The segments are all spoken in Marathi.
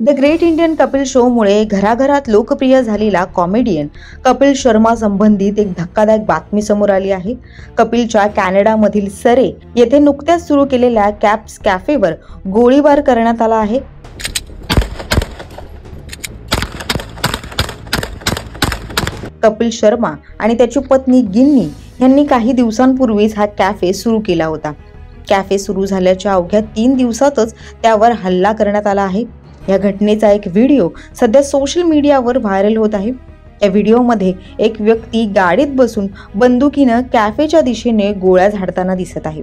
The great Indian Kapil show मुळे घराघरात लोकप्रिय झालेला कॉमेडियन कपिल शर्मा संबंधित एक धक्कादायक बातमी समोर आली आहे। कपिलच्या कॅनडामधील सरे येथे नुकत्याच सुरू केलेल्या कॅप्स कॅफेवर गोळीबार करण्यात आला आहे। कपिल शर्मा आणि त्याची पत्नी गिन्नी यांनी काही दिवसांपूर्वीच हा कॅफे सुरू केला होता। कॅफे सुरू झाल्याच्या अवघ्या 3 दिवसातच त्यावर हल्ला करण्यात आला आहे। या घटनेचा एक व्हिडिओ सध्या सोशल मीडियावर व्हायरल होत आहे। या व्हिडिओमध्ये एक व्यक्ती गाडीत बसून बंदुकीने कॅफेच्या दिशेने गोळ्या झाडताना दिसत आहे।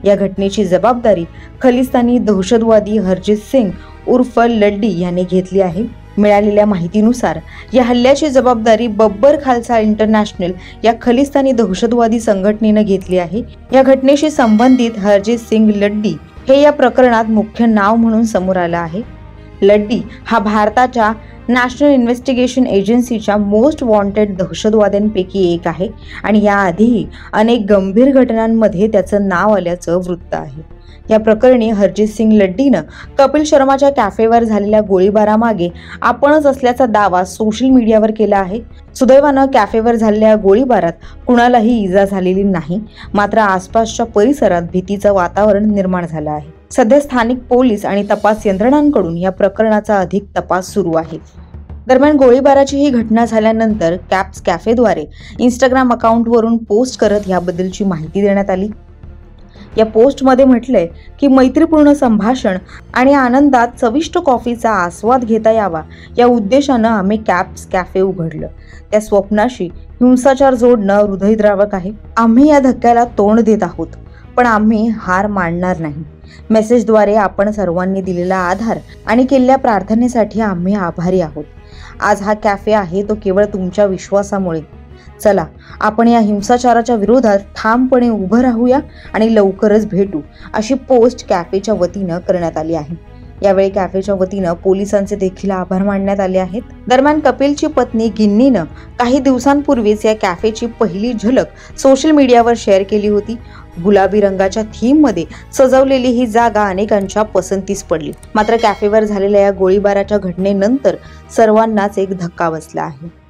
या घटनेची जबाबदारी खलिस्तानी दहशतवादी हरजीत सिंग उर्फ लड्डी यांनी घेतली आहे। मिळालेल्या माहितीनुसार या हल्ल्याची जबाबदारी बब्बर खालसा इंटरनॅशनल या खलिस्तानी दहशतवादी संघटनेने घेतली आहे। या घटनेशी संबंधित हरजीत सिंग लड्डी हे या प्रकरणात मुख्य नाव म्हणून समोर आलं आहे। लड्डी हा भारताच्या नॅशनल इन्व्हेस्टिगेशन एजन्सीच्या मोस्ट वॉन्टेड दहशतवाद्यांपैकी एक आहे आणि याआधीही अनेक गंभीर घटनांमध्ये त्याचं नाव आल्याचं वृत्त आहे। या प्रकरणी हरजीत सिंग लड्डीनं कपिल शर्माच्या कॅफेवर झालेल्या गोळीबारामागे आपणच असल्याचा दावा सोशल मीडियावर केला आहे। सुदैवानं कॅफेवर झालेल्या गोळीबारात कुणालाही इजा झालेली नाही, मात्र आसपासच्या परिसरात भीतीचं वातावरण निर्माण झालं आहे। सध्या स्थानिक पोलीस आणि तपास यंत्रणांकडून या प्रकरणाचा अधिक तपास सुरू आहे। दरम्यान गोळीबाराची ही घटना झाल्यानंतर कॅप्स कॅफेद्वारे इंस्टाग्राम अकाउंटवरून पोस्ट करत याबद्दलची माहिती देण्यात आली। या पोस्टमध्ये म्हटलंय की मैत्रीपूर्ण संभाषण आणि आनंदात चविष्ट कॉफीचा आस्वाद घेता यावा या उद्देशानं आम्ही कॅप्स कॅफे उघडलं। त्या स्वप्नाशी हिंसाचार जोडणं हृदयद्रावक आहे। आम्ही या धक्क्याला तोंड देत आहोत, पण आम्ही हार मानणार नाही। मेसेजद्वारे आपण सर्वांनी दिलेला आधार आणि केलेल्या प्रार्थनेसाठी आम्ही आभारी आहोत। आज हा कॅफे आहे तो केवळ तुमच्या विश्वासामुळे। चला आपण या हिंसाचाराच्या विरोधात ठामपणे उभं राहूया आणि लवकरच भेटू, अशी पोस्ट कॅफेच्या वतीनं करण्यात आली आहे। यावेळी कॅफेच्या वतीनं पोलिसांचे देखील आभार मानण्यात आले आहेत। दरम्यान कपिलची पत्नी गिन्नीनं काही दिवसांपूर्वीच या कॅफेची पहिली झलक सोशल मीडियावर शेअर केली होती। गुलाबी रंगाच्या थीम मध्ये सजवलेली ही जागा अनेकांच्या पसंतीस पडली, मात्र कॅफेवर झालेल्या या गोळीबाराच्या घटनेनंतर सर्वांनाच एक धक्का बसला आहे।